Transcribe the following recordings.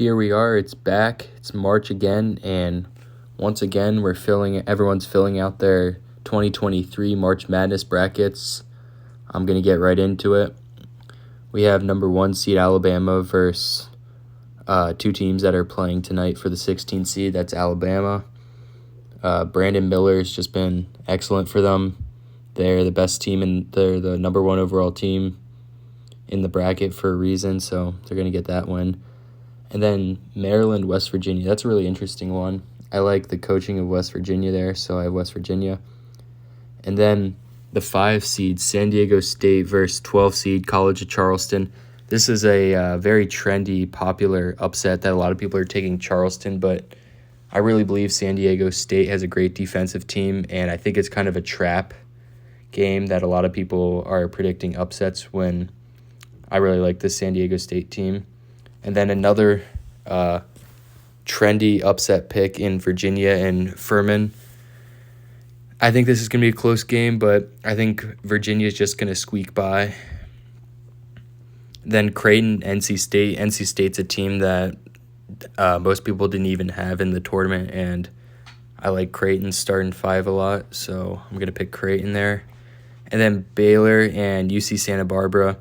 Here we are, it's back, it's March again, and once again everyone's filling out their 2023 March Madness brackets. I'm going to get right into it. We have number 1 seed Alabama versus two teams that are playing tonight for the 16th seed. That's Alabama. Brandon Miller's just been excellent for them. They're the best team and they're the number 1 overall team in the bracket for a reason, so they're going to get that win. And then Maryland, West Virginia. That's a really interesting one. I like the coaching of West Virginia there, so I have West Virginia. And then the 5 seed, San Diego State versus 12 seed, College of Charleston. This is a very trendy, popular upset that a lot of people are taking Charleston, but I really believe San Diego State has a great defensive team, and I think it's kind of a trap game that a lot of people are predicting upsets when I really like the San Diego State team. And then another trendy upset pick in Virginia and Furman. I think this is going to be a close game, but I think Virginia is just going to squeak by. Then Creighton, NC State. NC State's a team that most people didn't even have in the tournament, and I like Creighton starting 5 a lot, so I'm going to pick Creighton there. And then Baylor and UC Santa Barbara.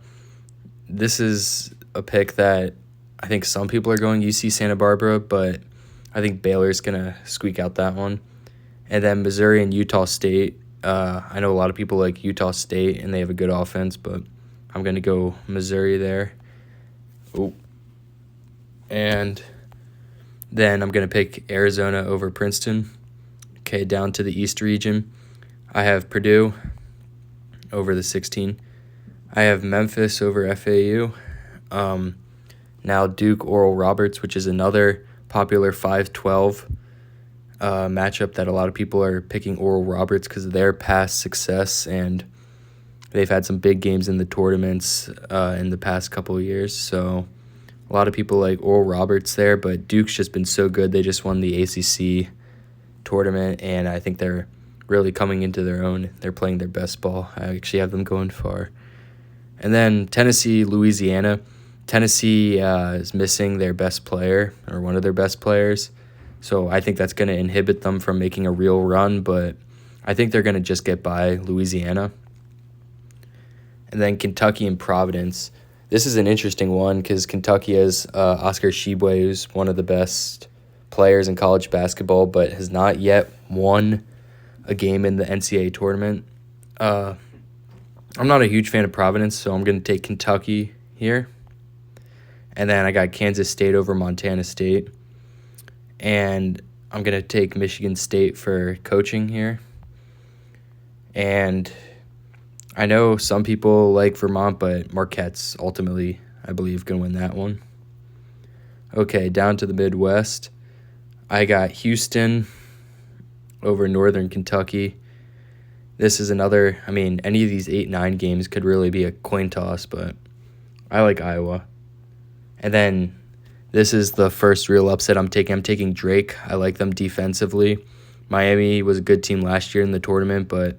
This is a pick that I think some people are going UC Santa Barbara, but I think Baylor's going to squeak out that one. And then Missouri and Utah State. I know a lot of people like Utah State, and they have a good offense, but I'm going to go Missouri there. Oh. And then I'm going to pick Arizona over Princeton. Okay, down to the East region. I have Purdue over the 16. I have Memphis over FAU. Now Duke, Oral Roberts, which is another popular 5-12 matchup that a lot of people are picking Oral Roberts because of their past success, and they've had some big games in the tournaments in the past couple of years. So a lot of people like Oral Roberts there, but Duke's just been so good. They just won the ACC tournament, and I think they're really coming into their own. They're playing their best ball. I actually have them going far. And then Tennessee, Louisiana. Tennessee is missing their best player, or one of their best players, so I think that's going to inhibit them from making a real run, but I think they're going to just get by Louisiana. And then Kentucky and Providence. This is an interesting one because Kentucky has Oscar Tshiebwe, who's one of the best players in college basketball, but has not yet won a game in the NCAA tournament. I'm not a huge fan of Providence, so I'm going to take Kentucky here. And then I got Kansas State over Montana State. And I'm going to take Michigan State for coaching here. And I know some people like Vermont, but Marquette's ultimately, I believe, going to win that one. Okay, down to the Midwest. I got Houston over Northern Kentucky. This is another, any of these 8-9 games could really be a coin toss, but I like Iowa. And then this is the first real upset I'm taking. I'm taking Drake. I like them defensively. Miami was a good team last year in the tournament, but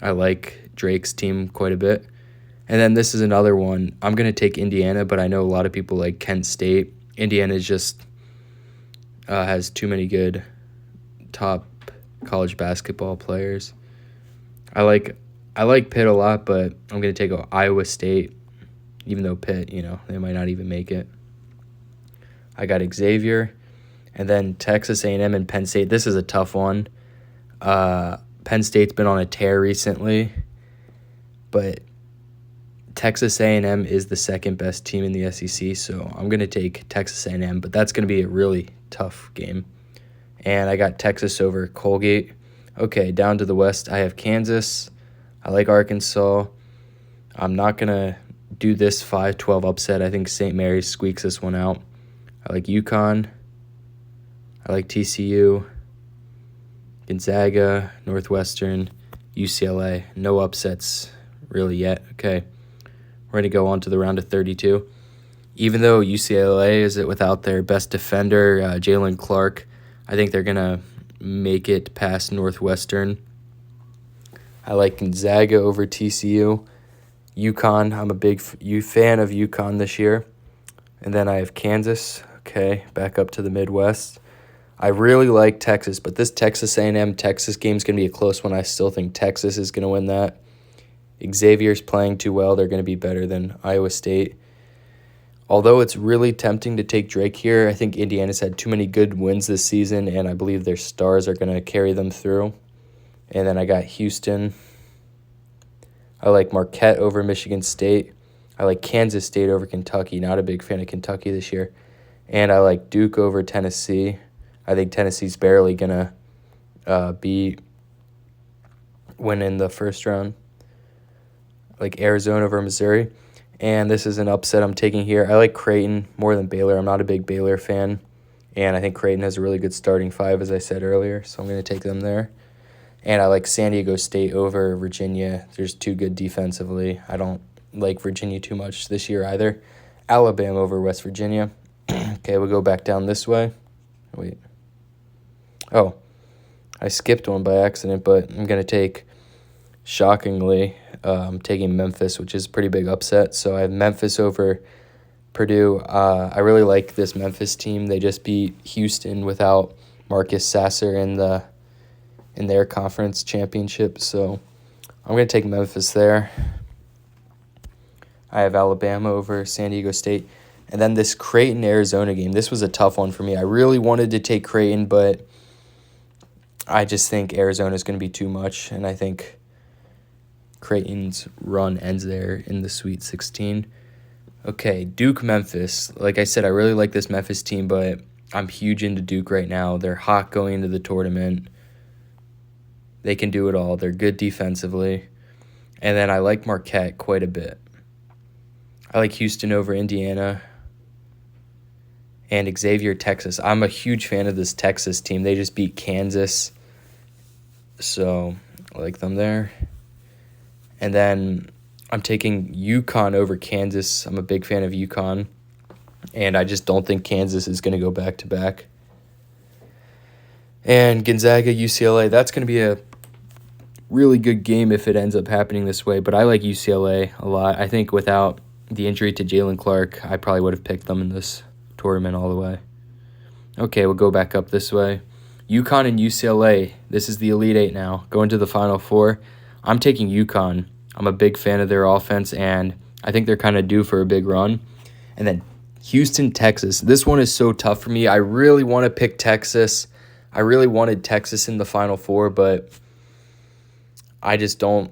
I like Drake's team quite a bit. And then this is another one. I'm going to take Indiana, but I know a lot of people like Kent State. Indiana just has too many good top college basketball players. I like Pitt a lot, but I'm going to take Iowa State, even though Pitt, they might not even make it. I got Xavier, and then Texas A&M and Penn State. This is a tough one. Penn State's been on a tear recently, but Texas A&M is the second best team in the SEC, so I'm going to take Texas A&M, but that's going to be a really tough game. And I got Texas over Colgate. Okay, down to the West, I have Kansas. I like Arkansas. I'm not going to do this 5-12 upset. I think St. Mary's squeaks this one out. I like UConn. I like TCU. Gonzaga, Northwestern, UCLA. No upsets really yet. Okay, we're going to go on to the round of 32. Even though UCLA is without their best defender, Jalen Clark, I think they're going to make it past Northwestern. I like Gonzaga over TCU. UConn, I'm a big fan of UConn this year. And then I have Kansas. Okay, back up to the Midwest. I really like Texas, but this Texas A&M Texas game is going to be a close one. I still think Texas is going to win that. Xavier's playing too well. They're going to be better than Iowa State. Although it's really tempting to take Drake here, I think Indiana's had too many good wins this season, and I believe their stars are going to carry them through. And then I got Houston. I like Marquette over Michigan State. I like Kansas State over Kentucky. Not a big fan of Kentucky this year. And I like Duke over Tennessee. I think Tennessee's barely going to win in the first round. Like Arizona over Missouri. And this is an upset I'm taking here. I like Creighton more than Baylor. I'm not a big Baylor fan. And I think Creighton has a really good starting five, as I said earlier. So I'm going to take them there. And I like San Diego State over Virginia. There's too good defensively. I don't like Virginia too much this year either. Alabama over West Virginia. Okay, we'll go back down this way. Wait. Oh, I skipped one by accident, but I'm going to take, shockingly, I'm taking Memphis, which is a pretty big upset. So I have Memphis over Purdue. I really like this Memphis team. They just beat Houston without Marcus Sasser in their conference championship. So I'm going to take Memphis there. I have Alabama over San Diego State. And then this Creighton-Arizona game, this was a tough one for me. I really wanted to take Creighton, but I just think Arizona is going to be too much, and I think Creighton's run ends there in the Sweet 16. Okay, Duke-Memphis. Like I said, I really like this Memphis team, but I'm huge into Duke right now. They're hot going into the tournament. They can do it all. They're good defensively. And then I like Marquette quite a bit. I like Houston over Indiana. And Xavier, Texas. I'm a huge fan of this Texas team. They just beat Kansas. So I like them there. And then I'm taking UConn over Kansas. I'm a big fan of UConn. And I just don't think Kansas is going to go back-to-back. And Gonzaga, UCLA. That's going to be a really good game if it ends up happening this way. But I like UCLA a lot. I think without the injury to Jalen Clark, I probably would have picked them in this tournament all the way. Okay, we'll go back up this way. UConn and UCLA. This is the Elite Eight now. Going to the Final Four. I'm taking UConn. I'm a big fan of their offense, and I think they're kind of due for a big run. And then Houston, Texas. This one is so tough for me. I really want to pick Texas. I really wanted Texas in the Final Four, but I just don't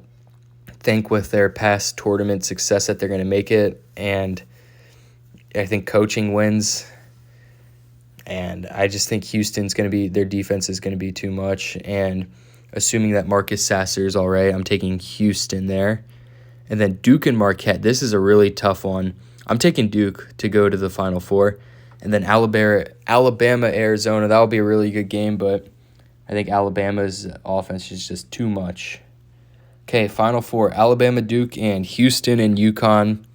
think with their past tournament success that they're going to make it. And I think coaching wins. And I just think Houston's going to be, their defense is going to be too much. And assuming that Marcus Sasser is all right, I'm taking Houston there. And then Duke and Marquette. This is a really tough one. I'm taking Duke to go to the Final Four. And then Alabama, Arizona. That will be a really good game, but I think Alabama's offense is just too much. Okay, Final Four. Alabama, Duke, and Houston and UConn.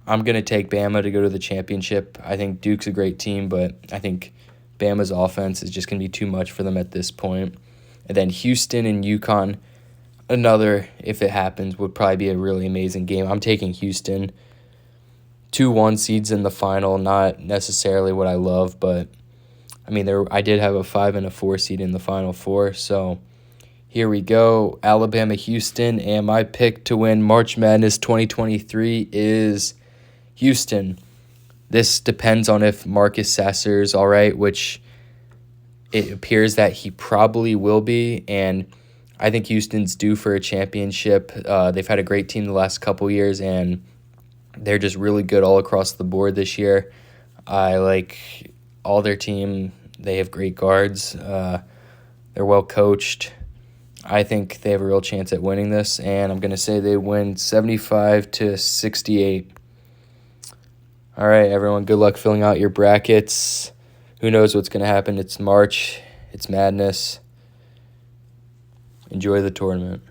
I'm going to take Bama to go to the championship. I think Duke's a great team, but I think Bama's offense is just going to be too much for them at this point. And then Houston and UConn, another, if it happens, would probably be a really amazing game. I'm taking Houston. 2-1 seeds in the final, not necessarily what I love, but I mean, I did have a 5 and a 4 seed in the Final Four, so here we go. Alabama, Houston, and my pick to win March Madness 2023 is Houston. This depends on if Marcus Sasser is all right, which it appears that he probably will be, and I think Houston's due for a championship. They've had a great team the last couple years, and they're just really good all across the board this year. I like all their team. They have great guards. They're well coached. I think they have a real chance at winning this, and I'm going to say they win 75-68. All right, everyone, good luck filling out your brackets. Who knows what's going to happen? It's March. It's madness. Enjoy the tournament.